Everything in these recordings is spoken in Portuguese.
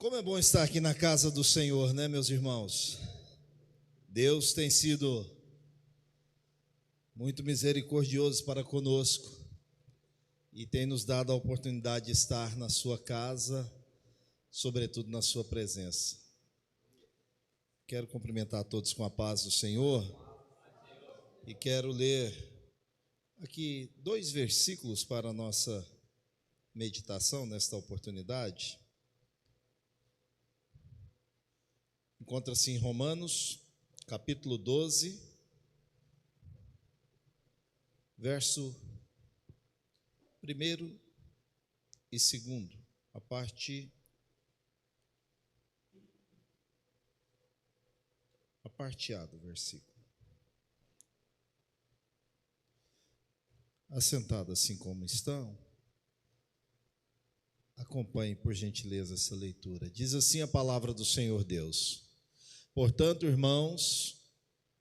Como é bom estar aqui na casa do Senhor, né, meus irmãos? Deus tem sido muito misericordioso para conosco e tem nos dado a oportunidade de estar na sua casa, sobretudo na sua presença. Quero cumprimentar a todos com a paz do Senhor e quero ler aqui 2 versículos para a nossa meditação nesta oportunidade. Encontra-se em Romanos, capítulo 12, verso 1 e 2, a parte A do versículo. Assentado assim como estão, acompanhe por gentileza essa leitura. Diz assim a palavra do Senhor Deus: Portanto, irmãos,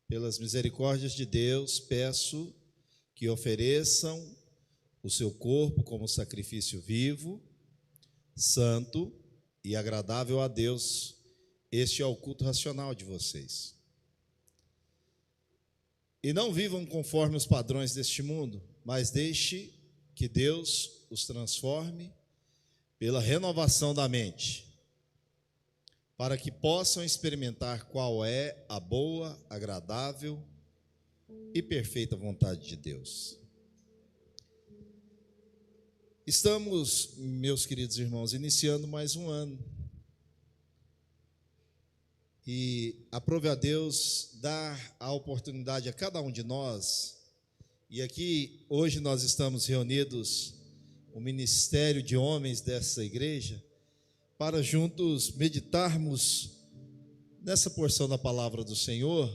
pelas misericórdias de Deus, peço que ofereçam o seu corpo como sacrifício vivo, santo e agradável a Deus. Este é o culto racional de vocês. E não vivam conforme os padrões deste mundo, mas deixe que Deus os transforme pela renovação da mente, para que possam experimentar qual é a boa, agradável e perfeita vontade de Deus. Estamos, meus queridos irmãos, iniciando mais um ano. E aprove a Deus dar a oportunidade a cada um de nós. E aqui, hoje nós estamos reunidos, o ministério de homens dessa igreja, para juntos meditarmos nessa porção da palavra do Senhor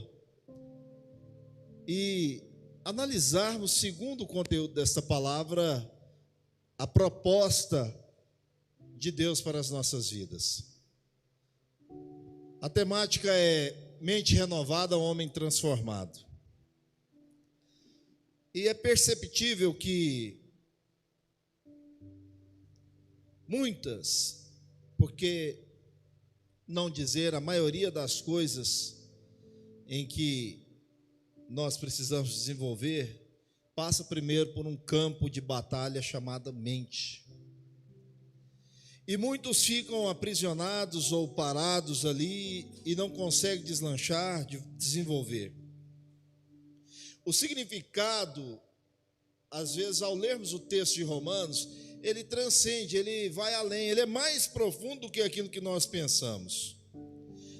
e analisarmos, segundo o conteúdo desta palavra, a proposta de Deus para as nossas vidas. A temática é mente renovada, homem transformado. E é perceptível que muitas, porque não dizer a maioria das coisas em que nós precisamos desenvolver, passa primeiro por um campo de batalha chamado mente. E muitos ficam aprisionados ou parados ali e não conseguem deslanchar, desenvolver. O significado, às vezes, ao lermos o texto de Romanos, ele transcende, ele vai além, ele é mais profundo do que aquilo que nós pensamos.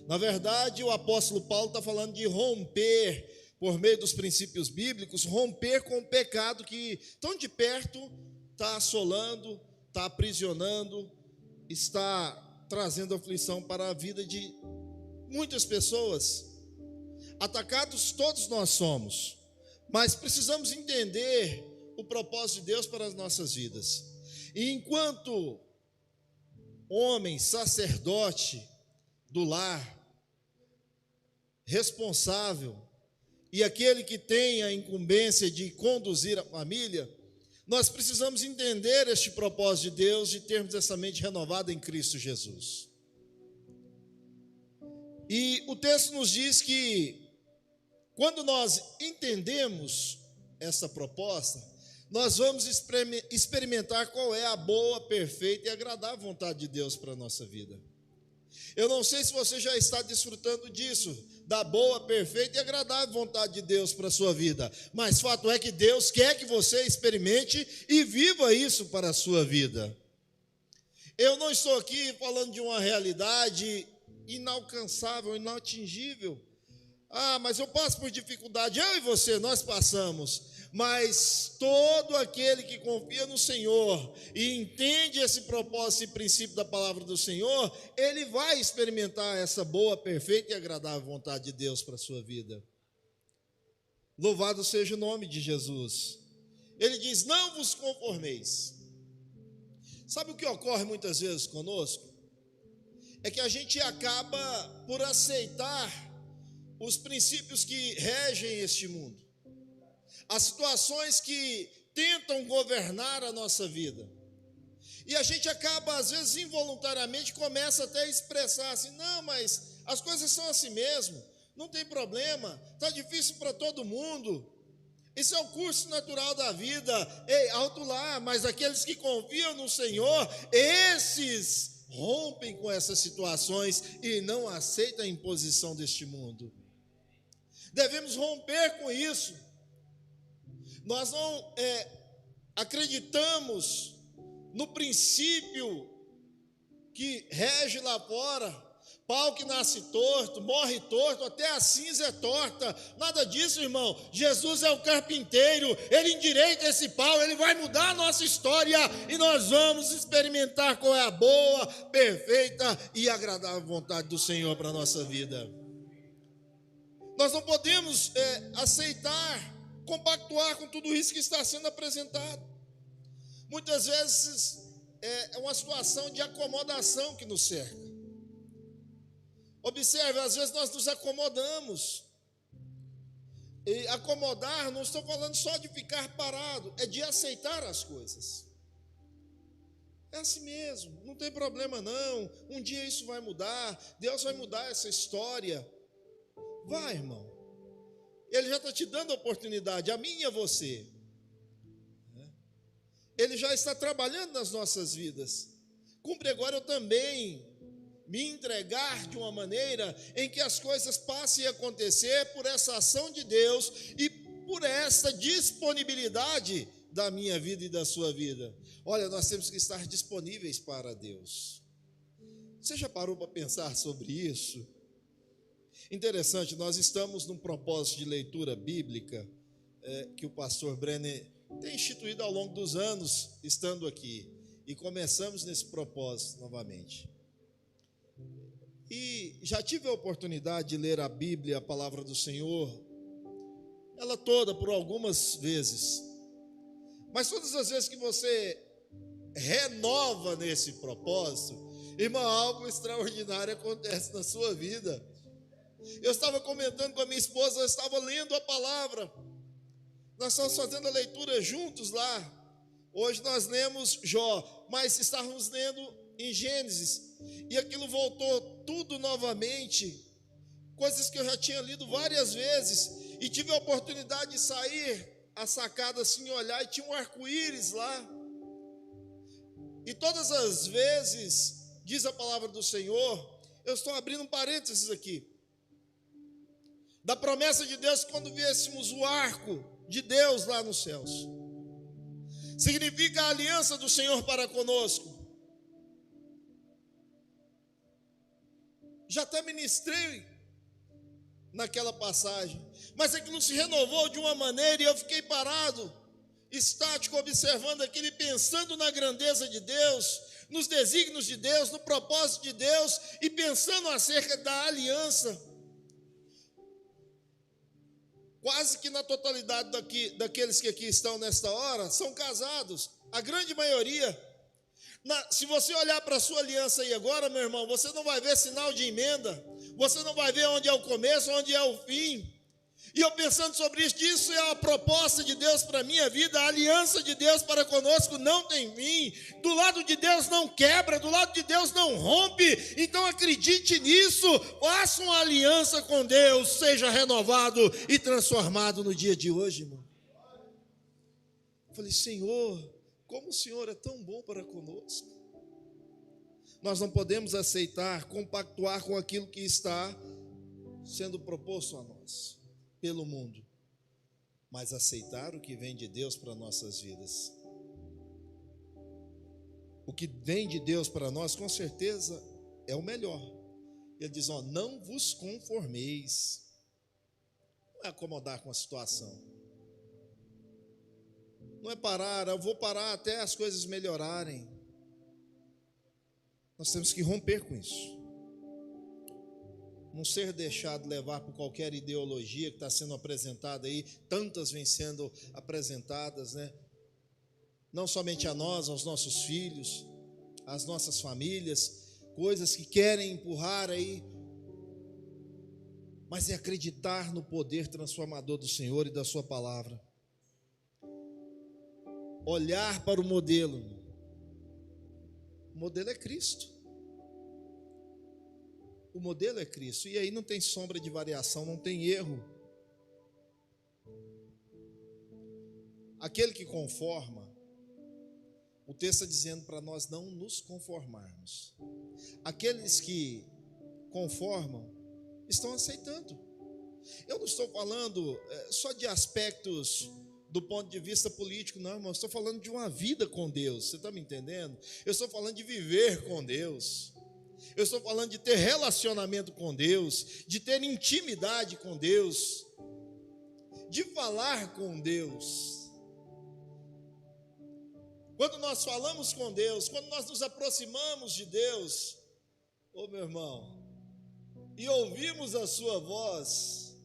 Na verdade, o apóstolo Paulo está falando de romper, por meio dos princípios bíblicos, romper com o pecado que tão de perto está assolando, está aprisionando, está trazendo aflição para a vida de muitas pessoas. Atacados todos nós somos, mas precisamos entender o propósito de Deus para as nossas vidas. E enquanto homem, sacerdote do lar, responsável, e aquele que tem a incumbência de conduzir a família, nós precisamos entender este propósito de Deus de termos essa mente renovada em Cristo Jesus. E o texto nos diz que quando nós entendemos essa proposta, nós vamos experimentar qual é a boa, perfeita e agradável vontade de Deus para a nossa vida. Eu não sei se você já está desfrutando disso, da boa, perfeita e agradável vontade de Deus para a sua vida, mas fato é que Deus quer que você experimente e viva isso para a sua vida. Eu não estou aqui falando de uma realidade inalcançável, inatingível. Mas eu passo por dificuldade. Eu e você, nós passamos. Mas todo aquele que confia no Senhor e entende esse propósito e princípio da palavra do Senhor, ele vai experimentar essa boa, perfeita e agradável vontade de Deus para a sua vida. Louvado seja o nome de Jesus. Ele diz: não vos conformeis. Sabe o que ocorre muitas vezes conosco? É que a gente acaba por aceitar os princípios que regem este mundo, as situações que tentam governar a nossa vida. E a gente acaba, às vezes, involuntariamente, começa até a expressar assim: não, mas as coisas são assim mesmo, não tem problema, está difícil para todo mundo. Isso é o curso natural da vida. Ei, alto lá, mas aqueles que confiam no Senhor, esses rompem com essas situações e não aceitam a imposição deste mundo. Devemos romper com isso. Nós não acreditamos no princípio que rege lá fora. Pau que nasce torto, morre torto, até a cinza é torta. Nada disso, irmão. Jesus é o carpinteiro, ele endireita esse pau, ele vai mudar a nossa história e nós vamos experimentar qual é a boa, perfeita e agradável vontade do Senhor para a nossa vida. Nós não podemos aceitar, compactuar com tudo isso que está sendo apresentado. Muitas vezes é uma situação de acomodação que nos cerca. Observe, às vezes nós nos acomodamos. E acomodar, não estou falando só de ficar parado, é de aceitar as coisas. É assim mesmo, não tem problema não. Um dia isso vai mudar, Deus vai mudar essa história. Vai, irmão. Ele já está te dando a oportunidade, a mim e a você. Ele já está trabalhando nas nossas vidas. Cumpre agora eu também me entregar de uma maneira em que as coisas passem a acontecer por essa ação de Deus e por essa disponibilidade da minha vida e da sua vida. Olha, nós temos que estar disponíveis para Deus. Você já parou para pensar sobre isso? Interessante, nós estamos num propósito de leitura bíblica que o pastor Brenner tem instituído ao longo dos anos, estando aqui, e começamos nesse propósito novamente. E já tive a oportunidade de ler a Bíblia, a palavra do Senhor, ela toda por algumas vezes, mas todas as vezes que você renova nesse propósito, irmão, algo extraordinário acontece na sua vida. Eu estava comentando com a minha esposa, eu estava lendo a palavra, nós estamos fazendo a leitura juntos lá. Hoje nós lemos Jó, mas estávamos lendo em Gênesis, e aquilo voltou tudo novamente, coisas que eu já tinha lido várias vezes, e tive a oportunidade de sair a sacada assim, olhar, e tinha um arco-íris lá, e todas as vezes, diz a palavra do Senhor, eu estou abrindo um parênteses aqui, da promessa de Deus, quando viéssemos o arco de Deus lá nos céus, significa a aliança do Senhor para conosco. Já até ministrei naquela passagem, mas aquilo se renovou de uma maneira e eu fiquei parado, estático, observando aquilo e pensando na grandeza de Deus, nos desígnios de Deus, no propósito de Deus e pensando acerca da aliança. Quase que na totalidade daqueles que aqui estão nesta hora são casados, a grande maioria. Se você olhar para a sua aliança aí agora, meu irmão, você não vai ver sinal de emenda, você não vai ver onde é o começo, onde é o fim. E eu pensando sobre isso é a proposta de Deus para a minha vida, a aliança de Deus para conosco não tem fim, do lado de Deus não quebra, do lado de Deus não rompe, então acredite nisso, faça uma aliança com Deus, seja renovado e transformado no dia de hoje, irmão. Eu falei, Senhor, como o Senhor é tão bom para conosco. Nós não podemos aceitar, compactuar com aquilo que está sendo proposto a nós pelo mundo, mas aceitar o que vem de Deus para nossas vidas. O que vem de Deus para nós, com certeza, é o melhor. Ele diz, não vos conformeis. Não é acomodar com a situação. Não é parar, eu vou parar até as coisas melhorarem. Nós temos que romper com isso. Não ser deixado levar por qualquer ideologia que está sendo apresentada aí, tantas vêm sendo apresentadas, né? Não somente a nós, aos nossos filhos, às nossas famílias, coisas que querem empurrar aí, mas é acreditar no poder transformador do Senhor e da sua palavra. Olhar para o modelo, O modelo é Cristo. O modelo é Cristo. E aí não tem sombra de variação, não tem erro. Aquele que conforma, o texto está dizendo para nós não nos conformarmos. Aqueles que conformam estão aceitando. Eu não estou falando só de aspectos do ponto de vista político, não, irmão. Eu estou falando de uma vida com Deus. Você está me entendendo? Eu estou falando de viver com Deus. Eu estou falando de ter relacionamento com Deus, de ter intimidade com Deus, de falar com Deus. Quando nós falamos com Deus, quando nós nos aproximamos de Deus, ô meu irmão, e ouvimos a sua voz,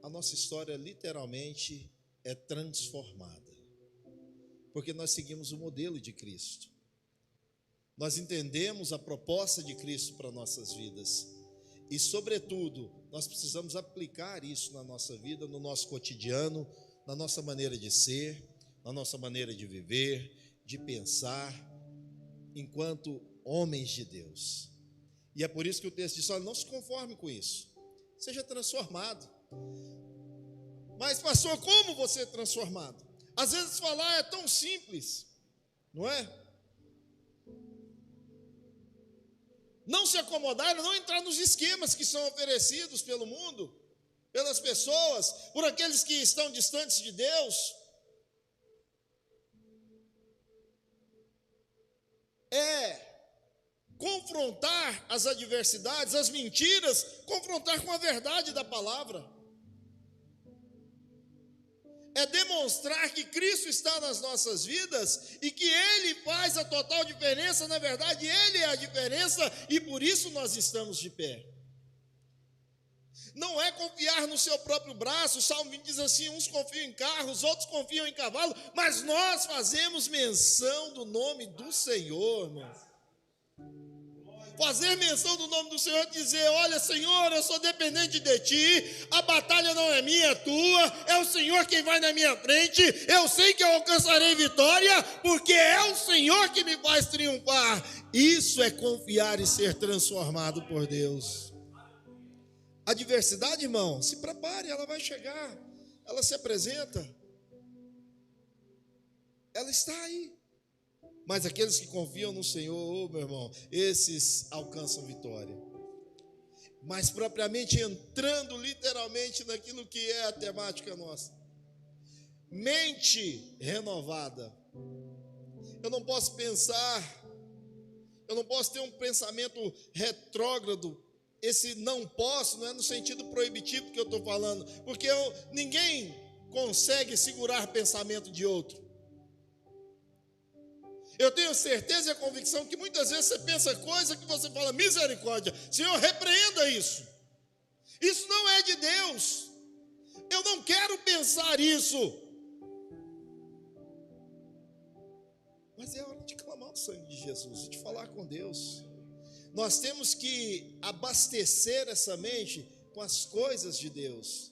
a nossa história literalmente é transformada, porque nós seguimos o modelo de Cristo. Nós entendemos a proposta de Cristo para nossas vidas e, sobretudo, nós precisamos aplicar isso na nossa vida, no nosso cotidiano, na nossa maneira de ser, na nossa maneira de viver, de pensar, enquanto homens de Deus. E é por isso que o texto diz: olha, não se conforme com isso, seja transformado. Mas, pastor, como você é transformado? Às vezes falar é tão simples, não é? Não se acomodar, não entrar nos esquemas que são oferecidos pelo mundo, pelas pessoas, por aqueles que estão distantes de Deus. É confrontar as adversidades, as mentiras, confrontar com a verdade da palavra. É demonstrar que Cristo está nas nossas vidas e que Ele faz a total diferença. Na verdade, Ele é a diferença e por isso nós estamos de pé. Não é confiar no seu próprio braço. O Salmo 20 diz assim: uns confiam em carros, outros confiam em cavalo, mas nós fazemos menção do nome do Senhor, irmão. Fazer menção do nome do Senhor, dizer: olha, Senhor, eu sou dependente de Ti, a batalha não é minha, é Tua, é o Senhor quem vai na minha frente, eu sei que eu alcançarei vitória, porque é o Senhor que me faz triunfar. Isso é confiar e ser transformado por Deus. A adversidade, irmão, se prepare, ela vai chegar, ela se apresenta, ela está aí. Mas aqueles que confiam no Senhor, meu irmão, esses alcançam vitória. Mas propriamente entrando literalmente naquilo que é a temática nossa. Mente renovada. Eu não posso pensar, eu não posso ter um pensamento retrógrado. Esse não posso não é no sentido proibitivo que eu estou falando, porque ninguém consegue segurar pensamento de outro. Eu tenho certeza e a convicção que muitas vezes você pensa coisa que você fala: misericórdia, Senhor, repreenda isso. Isso não é de Deus. Eu não quero pensar isso. Mas é hora de clamar o sangue de Jesus, de falar com Deus. Nós temos que abastecer essa mente com as coisas de Deus.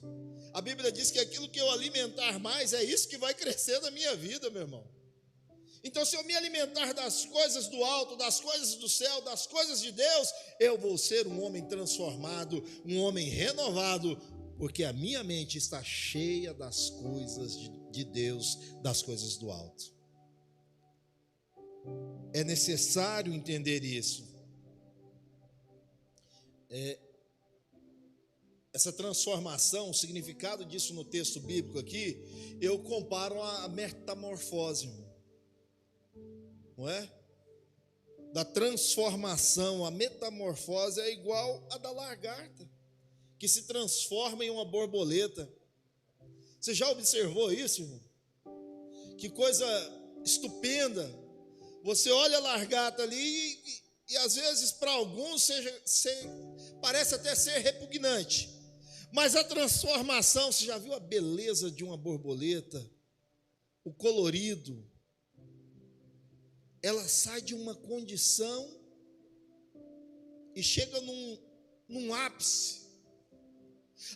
A Bíblia diz que aquilo que eu alimentar mais é isso que vai crescer na minha vida, meu irmão. Então, se eu me alimentar das coisas do alto, das coisas do céu, das coisas de Deus, eu vou ser um homem transformado, um homem renovado, porque a minha mente está cheia das coisas de Deus, das coisas do alto. É necessário entender isso. Essa transformação, o significado disso no texto bíblico aqui, eu comparo a metamorfose, irmão. Não é? Da transformação, a metamorfose é igual a da lagarta, que se transforma em uma borboleta. Você já observou isso, irmão? Que coisa estupenda. Você olha a lagarta ali e às vezes para alguns parece até ser repugnante. Mas a transformação, você já viu a beleza de uma borboleta? O colorido. Ela sai de uma condição e chega num ápice.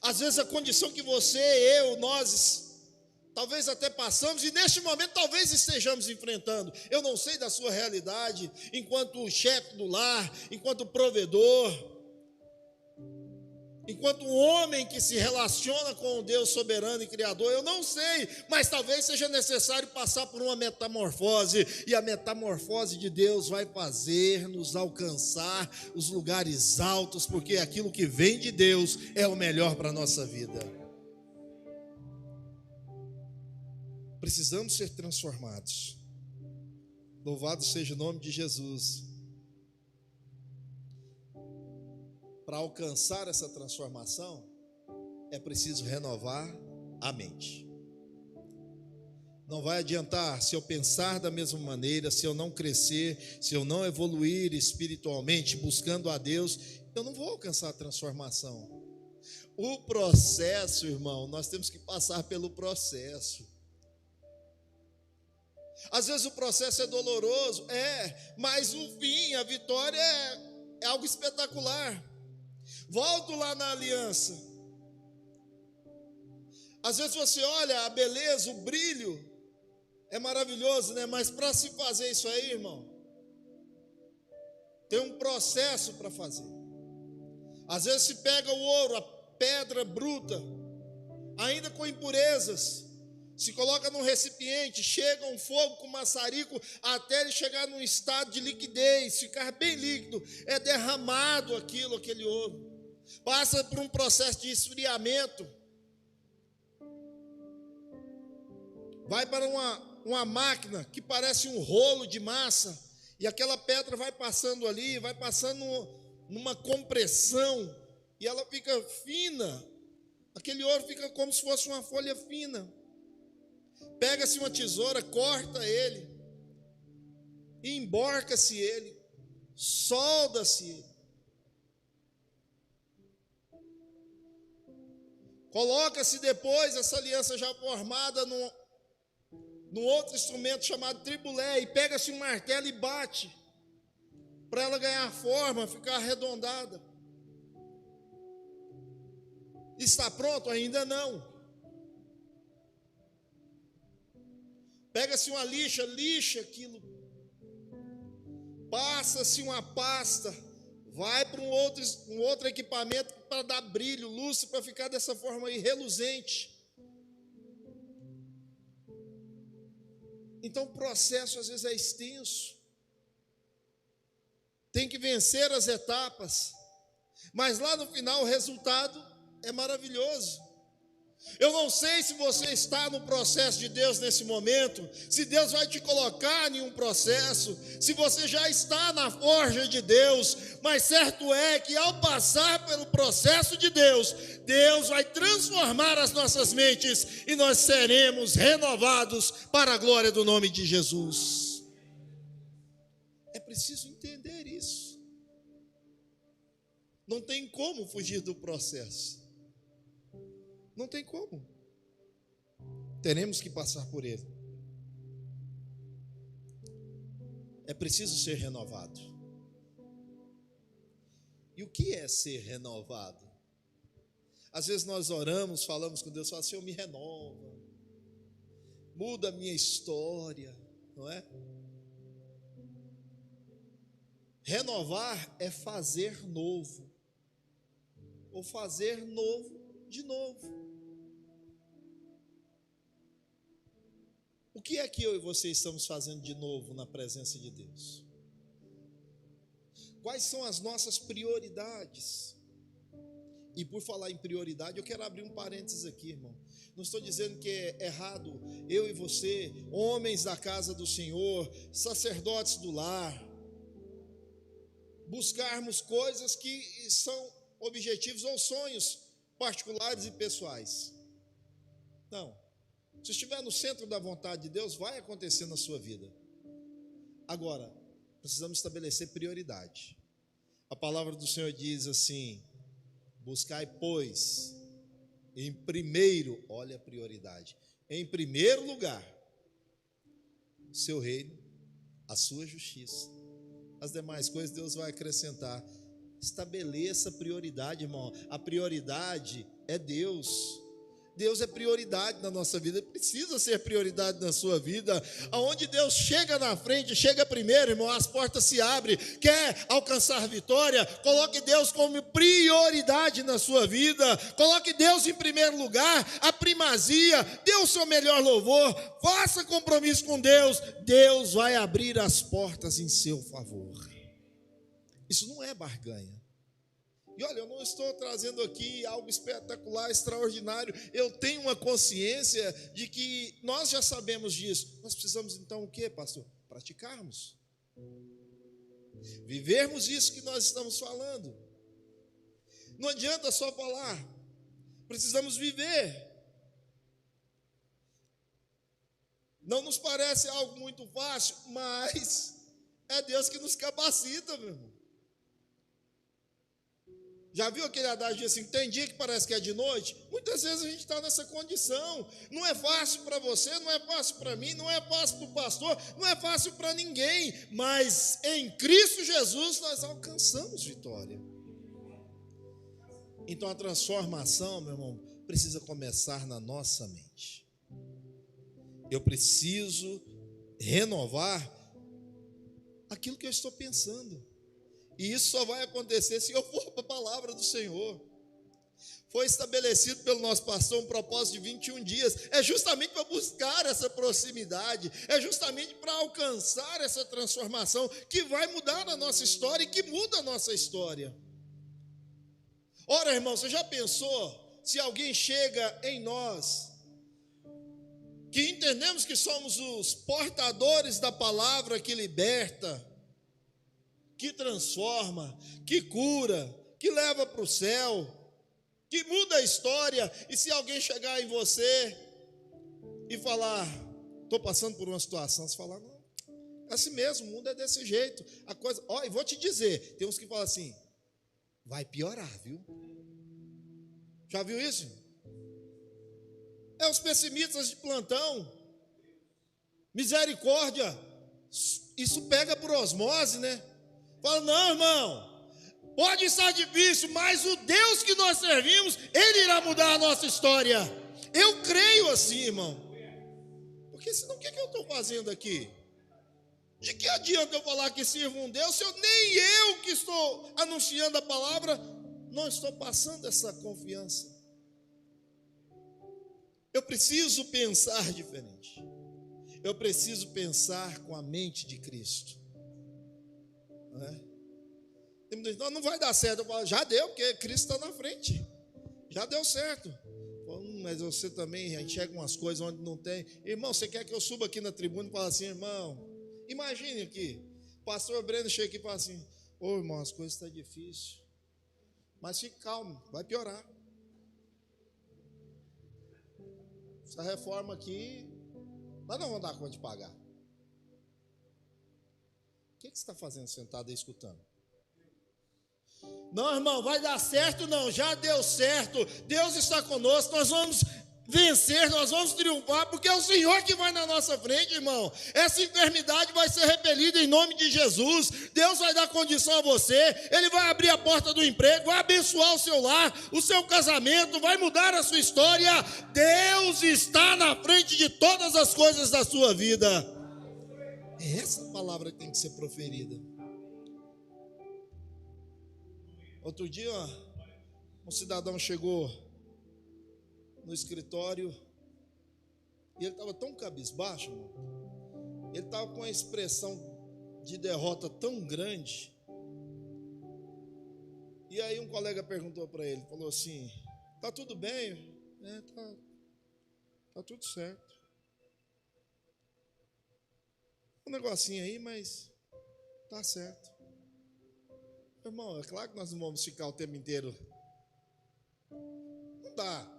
Às vezes a condição que você, eu, nós talvez até passamos, e neste momento talvez estejamos enfrentando. Eu não sei da sua realidade, enquanto chefe do lar, enquanto provedor, enquanto um homem que se relaciona com o Deus soberano e criador, eu não sei, mas talvez seja necessário passar por uma metamorfose, e a metamorfose de Deus vai fazer-nos alcançar os lugares altos, porque aquilo que vem de Deus é o melhor para a nossa vida. Precisamos ser transformados. Louvado seja o nome de Jesus. Para alcançar essa transformação, é preciso renovar a mente. Não vai adiantar se eu pensar da mesma maneira, se eu não crescer, se eu não evoluir espiritualmente, buscando a Deus, eu não vou alcançar a transformação. O processo, irmão, nós temos que passar pelo processo. Às vezes o processo é doloroso, mas o fim, a vitória é algo espetacular. Volto lá na aliança. Às vezes você olha a beleza, o brilho, é maravilhoso, né? Mas para se fazer isso aí, irmão, tem um processo para fazer. Às vezes se pega o ouro, a pedra bruta, ainda com impurezas, se coloca num recipiente, chega um fogo com maçarico, até ele chegar num estado de liquidez, ficar bem líquido, é derramado aquele ouro. Passa por um processo de esfriamento, vai para uma máquina que parece um rolo de massa, e aquela pedra vai passando ali, vai passando numa compressão, e ela fica fina, aquele ouro fica como se fosse uma folha fina. Pega-se uma tesoura, corta ele, emborca-se ele, solda-se ele. Coloca-se depois essa aliança já formada num outro instrumento chamado tribulé, e pega-se um martelo e bate, para ela ganhar forma, ficar arredondada. Está pronto? Ainda não. Pega-se uma lixa aquilo, passa-se uma pasta, vai para um outro equipamento para dar brilho, luz, para ficar dessa forma aí, reluzente. Então o processo às vezes é extenso, tem que vencer as etapas, mas lá no final o resultado é maravilhoso. Eu não sei se você está no processo de Deus nesse momento, se Deus vai te colocar em um processo, se você já está na forja de Deus, mas certo é que ao passar pelo processo de Deus, Deus vai transformar as nossas mentes e nós seremos renovados para a glória do nome de Jesus. É preciso entender isso. Não tem como fugir do processo. Não tem como. Teremos que passar por ele. É preciso ser renovado. E o que é ser renovado? Às vezes nós oramos, falamos com Deus, falamos, Senhor, me renova, muda a minha história, não é? Renovar é fazer novo, ou fazer novo de novo. O que é que eu e você estamos fazendo de novo na presença de Deus? Quais são as nossas prioridades? E por falar em prioridade, eu quero abrir um parênteses aqui, irmão. Não estou dizendo que é errado eu e você, homens da casa do Senhor, sacerdotes do lar, buscarmos coisas que são objetivos ou sonhos particulares e pessoais. Não. Se estiver no centro da vontade de Deus, vai acontecer na sua vida. Agora, precisamos estabelecer prioridade. A palavra do Senhor diz assim: buscai, pois, em primeiro, olha a prioridade, em primeiro lugar, o seu reino, a sua justiça. As demais coisas Deus vai acrescentar. Estabeleça prioridade, irmão. A prioridade é Deus. Deus é prioridade na nossa vida, precisa ser prioridade na sua vida. Aonde Deus chega na frente, chega primeiro, irmão, as portas se abrem. Quer alcançar vitória? Coloque Deus como prioridade na sua vida. Coloque Deus em primeiro lugar, a primazia. Dê o seu melhor louvor. Faça compromisso com Deus. Deus vai abrir as portas em seu favor. Isso não é barganha. E olha, eu não estou trazendo aqui algo espetacular, extraordinário. Eu tenho uma consciência de que nós já sabemos disso. Nós precisamos então o quê, pastor? Praticarmos. Vivermos isso que nós estamos falando. Não adianta só falar. Precisamos viver. Não nos parece algo muito fácil, mas é Deus que nos capacita, meu irmão. Já viu aquele adágio assim, tem dia que parece que é de noite? Muitas vezes a gente está nessa condição. Não é fácil para você, não é fácil para mim, não é fácil para o pastor, não é fácil para ninguém. Mas em Cristo Jesus nós alcançamos vitória. Então a transformação, meu irmão, precisa começar na nossa mente. Eu preciso renovar aquilo que eu estou pensando. E isso só vai acontecer se eu for para a palavra do Senhor. Foi estabelecido pelo nosso pastor um propósito de 21 dias. É justamente para buscar essa proximidade. É justamente para alcançar essa transformação que vai mudar a nossa história e que muda a nossa história. Ora, irmão, você já pensou se alguém chega em nós, que entendemos que somos os portadores da palavra que liberta, que transforma, que cura, que leva para o céu, que muda a história, e se alguém chegar em você e falar, estou passando por uma situação, você falar, não, é assim mesmo, o mundo é desse jeito, a coisa, e vou te dizer, tem uns que falam assim, vai piorar, viu? Já viu isso? É os pessimistas de plantão, misericórdia, isso pega por osmose, né? Fala, não, irmão, pode estar difícil, mas o Deus que nós servimos, Ele irá mudar a nossa história. Eu creio assim, irmão. Porque senão o que eu estou fazendo aqui? De que adianta eu falar que sirvo um Deus, se nem eu que estou anunciando a palavra, não estou passando essa confiança? Eu preciso pensar diferente. Eu preciso pensar com a mente de Cristo. Não vai dar certo. Eu falo, já deu, porque Cristo está na frente. Já deu certo. Mas você também enxerga umas coisas onde não tem. Irmão, você quer que eu suba aqui na tribuna e fale assim, irmão? Imagine aqui, o pastor Breno chega aqui e fala assim, irmão, as coisas estão difíceis. Mas fique calmo, vai piorar. Essa reforma aqui, nós não vamos dar conta de pagar. O que você está fazendo sentado aí escutando? Não, irmão, vai dar certo não, já deu certo, Deus está conosco, nós vamos vencer, nós vamos triunfar, porque é o Senhor que vai na nossa frente, irmão. Essa enfermidade vai ser repelida em nome de Jesus. Deus vai dar condição a você, Ele vai abrir a porta do emprego, vai abençoar o seu lar, o seu casamento, vai mudar a sua história. Deus está na frente de todas as coisas da sua vida. É essa palavra que tem que ser proferida. Outro dia, um cidadão chegou no escritório e ele estava tão cabisbaixo, irmão. Ele estava com uma expressão de derrota tão grande. E aí um colega perguntou para ele, falou assim, tá tudo bem? Tá tudo certo. Um negocinho aí, mas tá certo. Irmão, é claro que nós não vamos ficar o tempo inteiro. Não dá.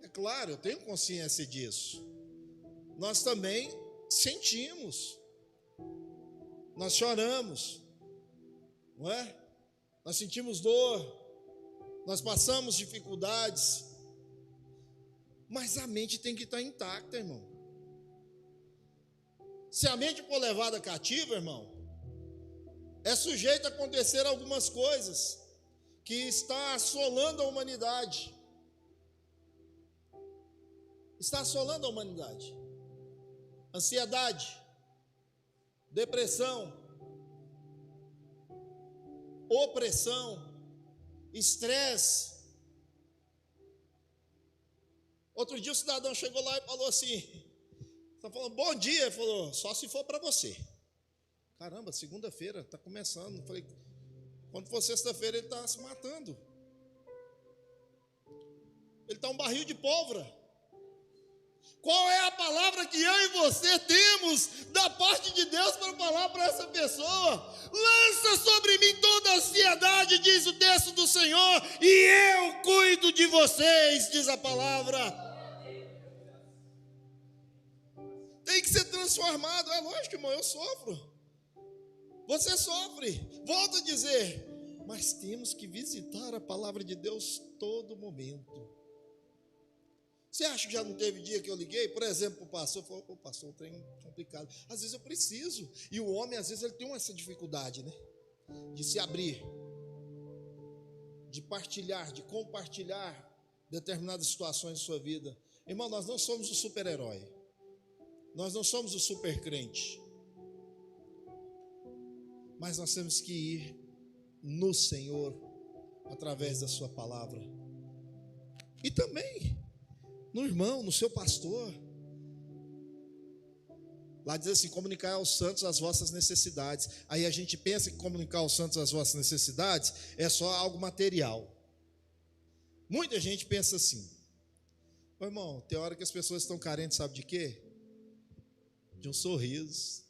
É claro, eu tenho consciência disso. Nós também sentimos. Nós choramos. Não é? Nós sentimos dor. Nós passamos dificuldades. Mas a mente tem que estar intacta, irmão. Se a mente for levada cativa, irmão, é sujeito a acontecer algumas coisas que está assolando a humanidade. está assolando a humanidade. Ansiedade, depressão, opressão, estresse. Outro dia o cidadão chegou lá e falou assim, está falando, bom dia, ele falou, só se for para você. Caramba, segunda-feira, está começando. Eu falei, quando for sexta-feira ele está se matando. Ele está um barril de pólvora. Qual é a palavra que eu e você temos da parte de Deus para falar para essa pessoa? Lança sobre mim toda a ansiedade, diz o texto do Senhor, e eu cuido de vocês, diz a palavra. Tem que ser transformado. É lógico, irmão, eu sofro. Você sofre. Volto a dizer, mas temos que visitar a palavra de Deus todo momento. Você acha que já não teve dia que eu liguei, por exemplo, para o pastor, falou, o pastor, um trem complicado. Às vezes eu preciso, e o homem, às vezes, ele tem essa dificuldade, né? De se abrir, de partilhar, de compartilhar determinadas situações de sua vida. Irmão, nós não somos o super-herói, nós não somos o super-crente, mas nós temos que ir no Senhor, através da sua palavra, e também no irmão, no seu pastor. Lá diz assim, comunicar aos santos as vossas necessidades. Aí a gente pensa que comunicar aos santos as vossas necessidades é só algo material. Muita gente pensa assim. Ô, irmão, tem hora que as pessoas estão carentes, sabe de quê? De um sorriso.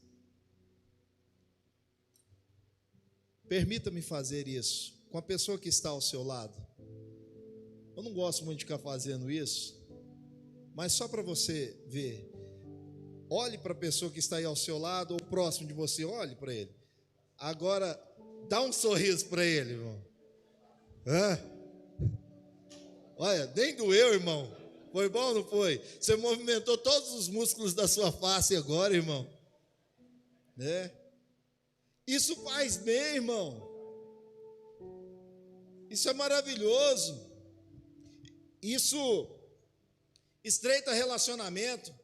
Permita-me fazer isso com a pessoa que está ao seu lado. Eu não gosto muito de ficar fazendo isso, mas só para você ver, olhe para a pessoa que está aí ao seu lado, ou próximo de você, olhe para ele. Agora, dá um sorriso para ele, irmão. Olha, nem doeu, irmão. Foi bom ou não foi? Você movimentou todos os músculos da sua face agora, irmão. Né? Isso faz bem, irmão. Isso é maravilhoso. Isso estreita relacionamento,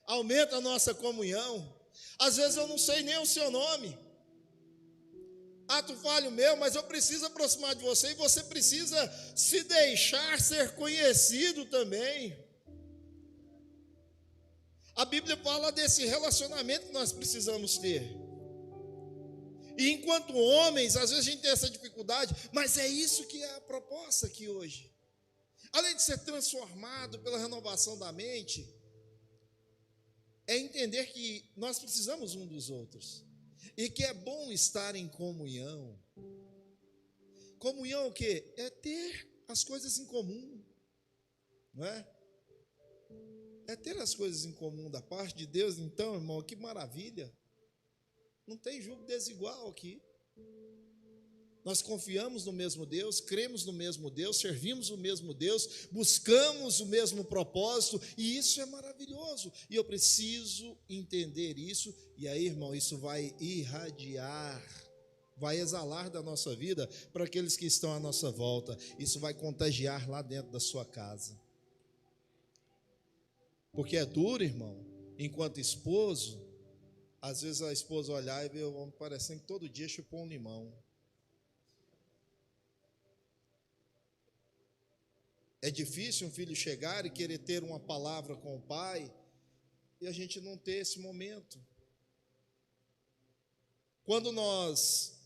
aumenta a nossa comunhão. Às vezes eu não sei nem o seu nome, ato falho meu, mas eu preciso aproximar de você, e você precisa se deixar ser conhecido também. A Bíblia fala desse relacionamento que nós precisamos ter. E enquanto homens, às vezes a gente tem essa dificuldade, mas é isso que é a proposta aqui hoje. Além de ser transformado pela renovação da mente, é entender que nós precisamos um dos outros, e que é bom estar em comunhão. Comunhão o quê? É ter as coisas em comum, não é? É ter as coisas em comum da parte de Deus. Então, irmão, que maravilha, não tem julgo desigual aqui. Nós confiamos no mesmo Deus, cremos no mesmo Deus, servimos o mesmo Deus, buscamos o mesmo propósito, e isso é maravilhoso, e eu preciso entender isso, e aí, irmão, isso vai irradiar, vai exalar da nossa vida para aqueles que estão à nossa volta, isso vai contagiar lá dentro da sua casa, porque é duro, irmão, enquanto esposo, às vezes a esposa olhar e ver o homem parecendo que todo dia chupou um limão. É difícil um filho chegar e querer ter uma palavra com o pai e a gente não ter esse momento. Quando nós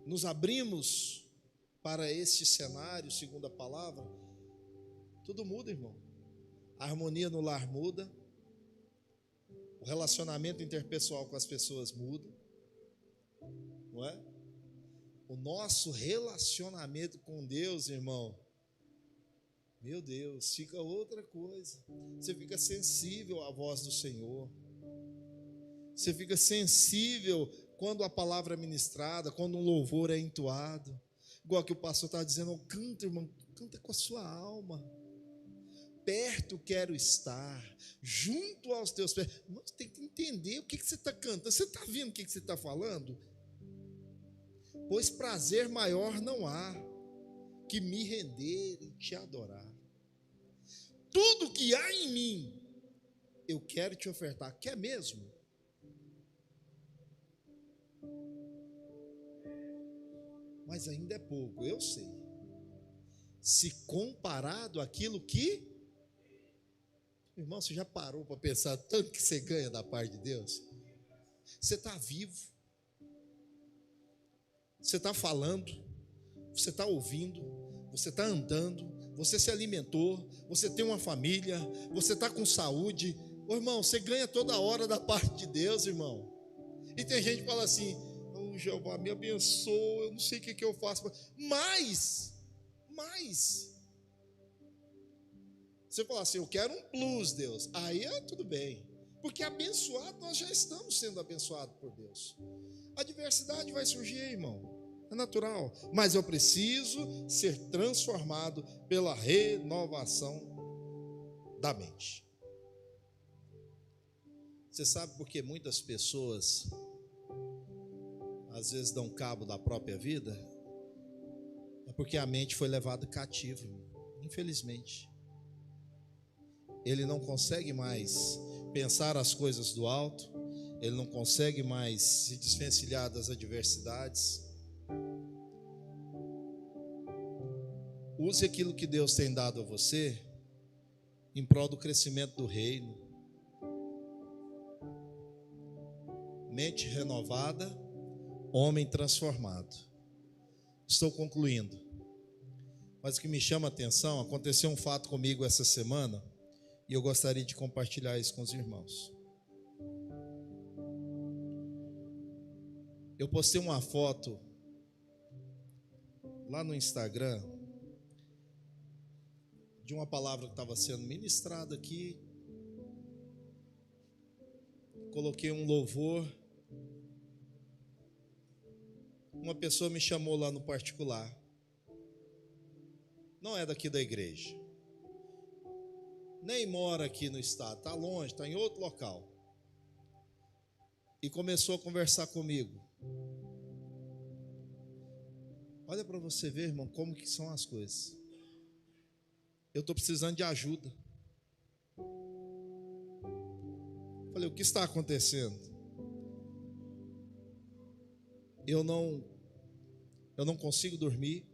nos abrimos para este cenário, segundo a palavra, tudo muda, irmão. A harmonia no lar muda, o relacionamento interpessoal com as pessoas muda, não é? O nosso relacionamento com Deus, irmão, meu Deus, fica outra coisa. Você fica sensível à voz do Senhor. Você fica sensível quando a palavra é ministrada, quando um louvor é entoado. Igual que o pastor está dizendo, canta, irmão, canta com a sua alma. Perto quero estar, junto aos teus pés. Você tem que entender o que você está cantando. Você está vendo o que você está falando? Pois prazer maior não há que me render e te adorar. tudo que há em mim, eu quero te ofertar. Quer mesmo? Mas ainda é pouco, eu sei. Se comparado àquilo que... Irmão, você já parou para pensar tanto que você ganha da parte de Deus? Você está vivo, você está falando, você está ouvindo, você está andando, você se alimentou, você tem uma família, você está com saúde. Ô, irmão, você ganha toda hora da parte de Deus, irmão. E tem gente que fala assim: oh, Jeová, me abençoa, eu não sei o que eu faço. Mas você fala assim: eu quero um plus, Deus. Aí é tudo bem, porque abençoado, nós já estamos sendo abençoados por Deus. A adversidade vai surgir, irmão, é natural, mas eu preciso ser transformado pela renovação da mente. Você sabe por que muitas pessoas às vezes dão cabo da própria vida? É porque a mente foi levada cativa, infelizmente. Ele não consegue mais pensar as coisas do alto, ele não consegue mais se desvencilhar das adversidades. Use aquilo que Deus tem dado a você em prol do crescimento do reino. Mente renovada, homem transformado. Estou concluindo. Mas o que me chama a atenção, aconteceu um fato comigo essa semana, e eu gostaria de compartilhar isso com os irmãos. Eu postei uma foto lá no Instagram de uma palavra que estava sendo ministrada aqui. Coloquei um louvor. Uma pessoa me chamou lá no particular. Não é daqui da igreja, nem mora aqui no estado, está longe, está em outro local. E começou a conversar comigo. Olha para você ver, irmão, como que são as coisas. Eu estou precisando de ajuda. Falei: o que está acontecendo? Eu não consigo dormir.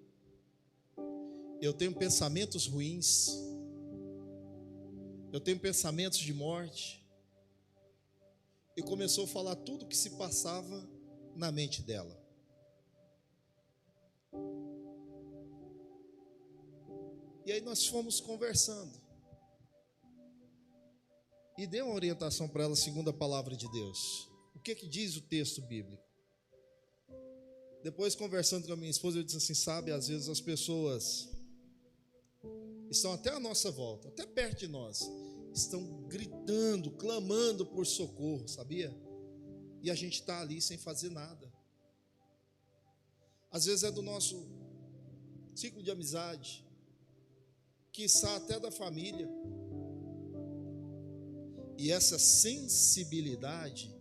Eu tenho pensamentos ruins. Eu tenho pensamentos de morte. E começou a falar tudo o que se passava na mente dela. E aí nós fomos conversando. E dei uma orientação para ela segundo a palavra de Deus. O que diz o texto bíblico? Depois, conversando com a minha esposa, eu disse assim: sabe, às vezes as pessoas estão até à nossa volta, até perto de nós, estão gritando, clamando por socorro, sabia? E a gente está ali sem fazer nada. Às vezes é do nosso ciclo de amizade, quiçá até da família. E essa sensibilidade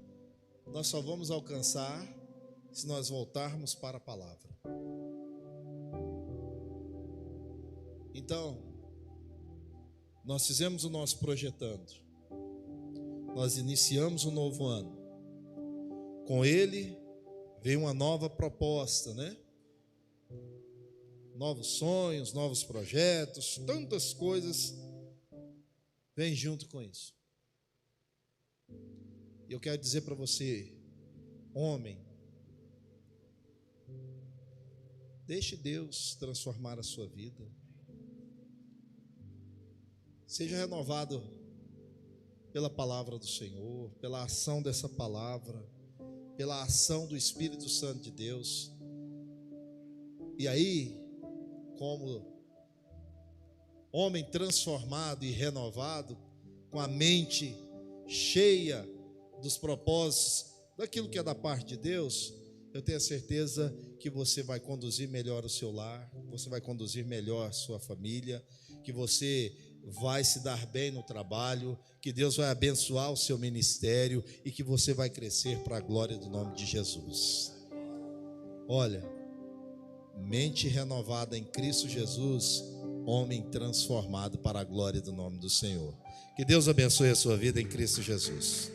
nós só vamos alcançar se nós voltarmos para a palavra. Então, nós fizemos o nosso projetando. Nós iniciamos um novo ano. Com ele veio uma nova proposta, né? Novos sonhos, novos projetos, tantas coisas vêm junto com isso. E eu quero dizer para você, homem, deixe Deus transformar a sua vida. Seja renovado pela palavra do Senhor, pela ação dessa palavra, pela ação do Espírito Santo de Deus. E aí, como homem transformado e renovado, com a mente cheia dos propósitos, daquilo que é da parte de Deus, eu tenho a certeza que você vai conduzir melhor o seu lar, você vai conduzir melhor a sua família, que você vai se dar bem no trabalho, que Deus vai abençoar o seu ministério e que você vai crescer para a glória do nome de Jesus. Olha, mente renovada em Cristo Jesus, homem transformado para a glória do nome do Senhor. Que Deus abençoe a sua vida em Cristo Jesus.